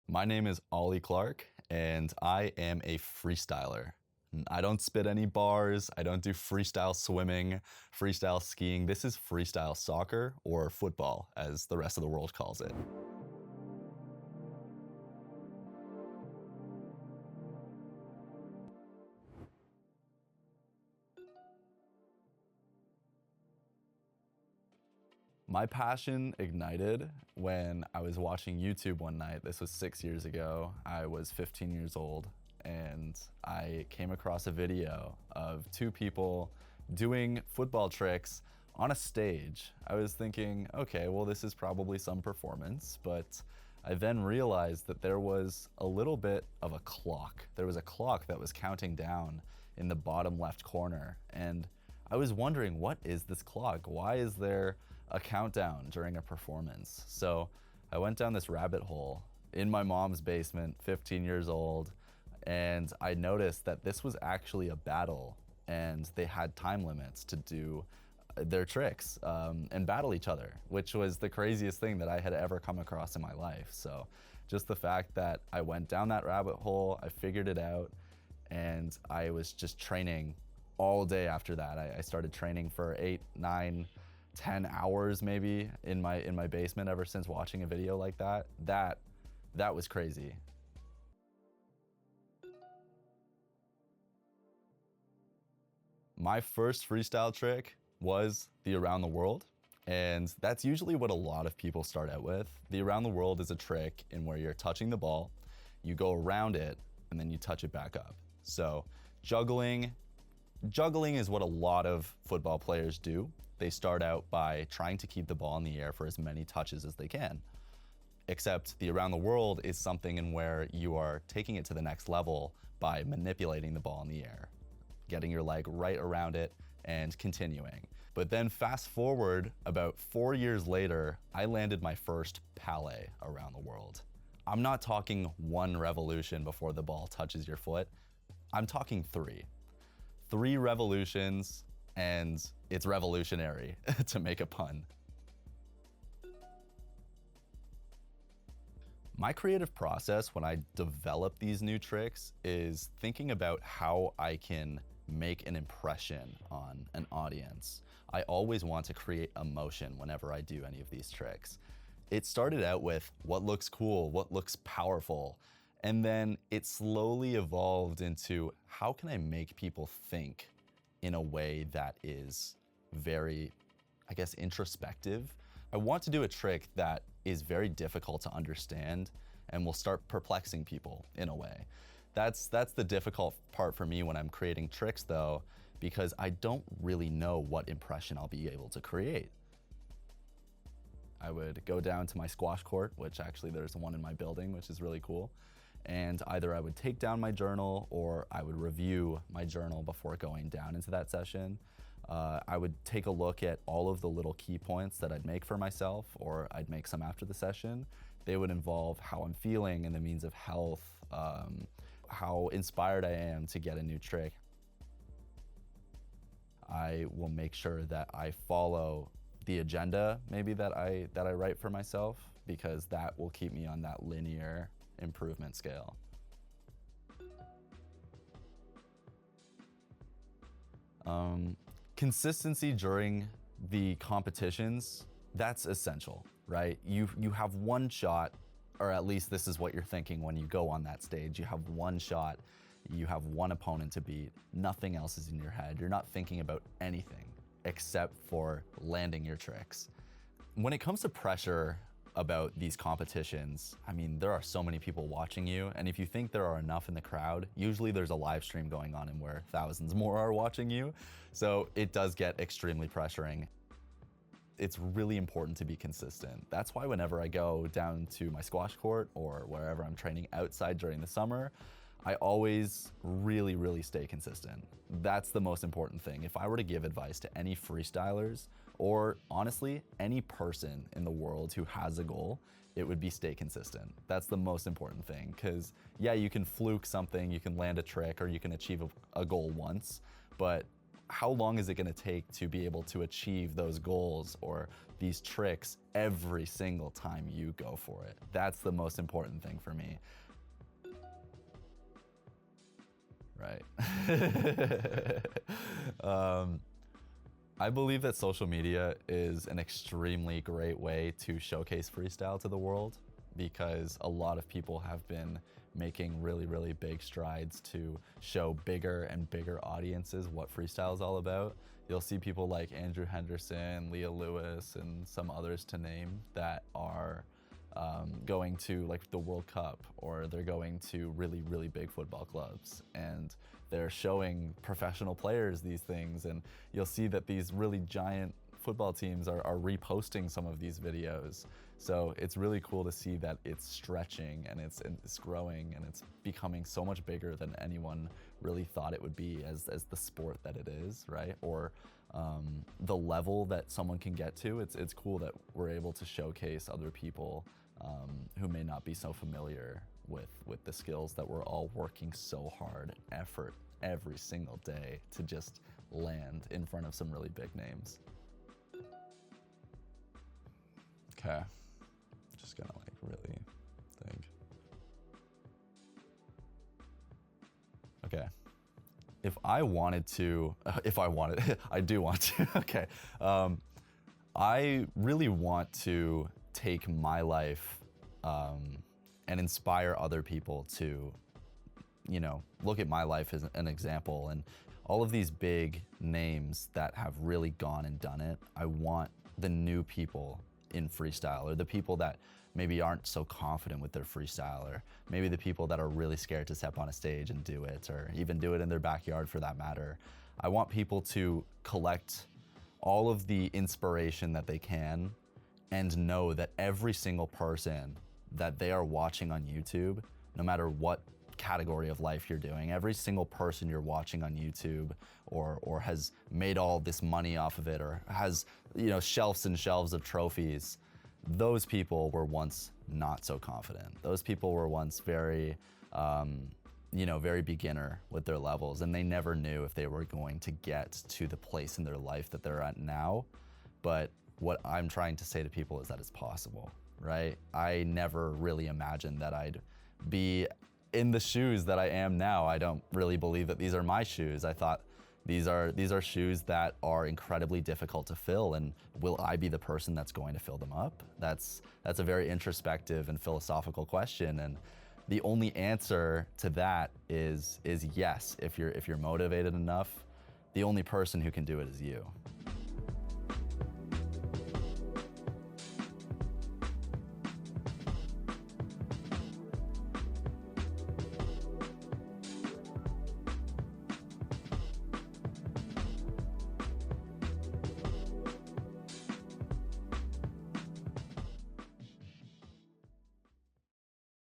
My name is Ollie Clark, and I am a freestyler. I don't spit any bars, I don't do freestyle swimming, freestyle skiing. This is freestyle soccer, or football, as the rest of the world calls it. My passion ignited when I was watching YouTube one night. This was 6 years ago. I was 15 years old, and I came across a video of two people doing football tricks on a stage. I was thinking, okay, well, this is probably some performance, but I then realized that there was a little bit of a clock. There was a clock that was counting down in the bottom left corner, and I was wondering, what is this clock? Why is there a countdown during a performance? So I went down this rabbit hole in my mom's basement, 15 years old, and I noticed that this was actually a battle, and they had time limits to do their tricks and battle each other, which was the craziest thing that I had ever come across in my life. So just the fact that I went down that rabbit hole, I figured it out, and I was just training all day after that. I started training for 8, 9, 10 hours maybe in my basement ever since watching a video like that. That was crazy. My first freestyle trick was the around the world, and that's usually what a lot of people start out with. The around the world is a trick in where you're touching the ball, you go around it, and then you touch it back up. So juggling is what a lot of football players do. They start out by trying to keep the ball in the air for as many touches as they can. Except the around the world is something in where you are taking it to the next level by manipulating the ball in the air, getting your leg right around it and continuing. But then fast forward about 4 years later, I landed my first pallet around the world. I'm not talking one revolution before the ball touches your foot. I'm talking three. 3 revolutions, and it's revolutionary, to make a pun. My creative process when I develop these new tricks is thinking about how I can make an impression on an audience. I always want to create emotion whenever I do any of these tricks. It started out with what looks cool, what looks powerful, and then it slowly evolved into how can I make people think in a way that is very, I guess, introspective. I want to do a trick that is very difficult to understand and will start perplexing people in a way. That's the difficult part for me when I'm creating tricks though, because I don't really know what impression I'll be able to create. I would go down to my squash court, which actually there's one in my building, which is really cool. And either I would take down my journal or I would review my journal before going down into that session. I would take a look at all of the little key points that I'd make for myself, or I'd make some after the session. They would involve how I'm feeling and the means of health, how inspired I am to get a new trick. I will make sure that I follow the agenda maybe that I write for myself, because that will keep me on that linear improvement scale. Consistency during the competitions, that's essential, right? You have one shot, or at least this is what you're thinking when you go on that stage. You have one shot, you have one opponent to beat, nothing else is in your head. You're not thinking about anything except for landing your tricks. When it comes to pressure about these competitions, I mean, there are so many people watching you, and if you think there are enough in the crowd, usually there's a live stream going on and where thousands more are watching you. So it does get extremely pressuring. It's really important to be consistent. That's why whenever I go down to my squash court or wherever I'm training outside during the summer, I always really stay consistent. That's the most important thing. If I were to give advice to any freestylers, or honestly, any person in the world who has a goal, it would be stay consistent. That's the most important thing, because yeah, you can fluke something, you can land a trick, or you can achieve a goal once, but how long is it gonna take to be able to achieve those goals or these tricks every single time you go for it? That's the most important thing for me. Right. I believe that social media is an extremely great way to showcase freestyle to the world, because a lot of people have been making really, really big strides to show bigger and bigger audiences what freestyle is all about. You'll see people like Andrew Henderson, Leah Lewis, and some others to name that are going to like the World Cup, or they're going to really, really big football clubs, and they're showing professional players these things, and you'll see that these really giant football teams are reposting some of these videos. So it's really cool to see that it's stretching and it's growing and it's becoming so much bigger than anyone really thought it would be as the sport that it is, right? Or the level that someone can get to. It's cool that we're able to showcase other people who may not be so familiar with the skills that we're all working so hard, effort every single day to just land in front of some really big names. Okay, just gonna like really think. Okay, if I wanted to, I do want to, okay. I really want to take my life and inspire other people to, you know, look at my life as an example, and all of these big names that have really gone and done it. I want the new people in freestyle, or the people that maybe aren't so confident with their freestyle, or maybe the people that are really scared to step on a stage and do it, or even do it in their backyard for that matter. I want people to collect all of the inspiration that they can and know that every single person that they are watching on YouTube, no matter what category of life you're doing, every single person you're watching on YouTube or has made all this money off of it, or has, you know, shelves and shelves of trophies, those people were once not so confident. Those people were once very, you know, very beginner with their levels, and they never knew if they were going to get to the place in their life that they're at now. But what I'm trying to say to people is that it's possible, right? I never really imagined that I'd be in the shoes that I am now. I don't really believe that these are my shoes. I thought these are shoes that are incredibly difficult to fill, and will I be the person that's going to fill them up? That's a very introspective and philosophical question, and the only answer to that is yes. If you're motivated enough, the only person who can do it is you.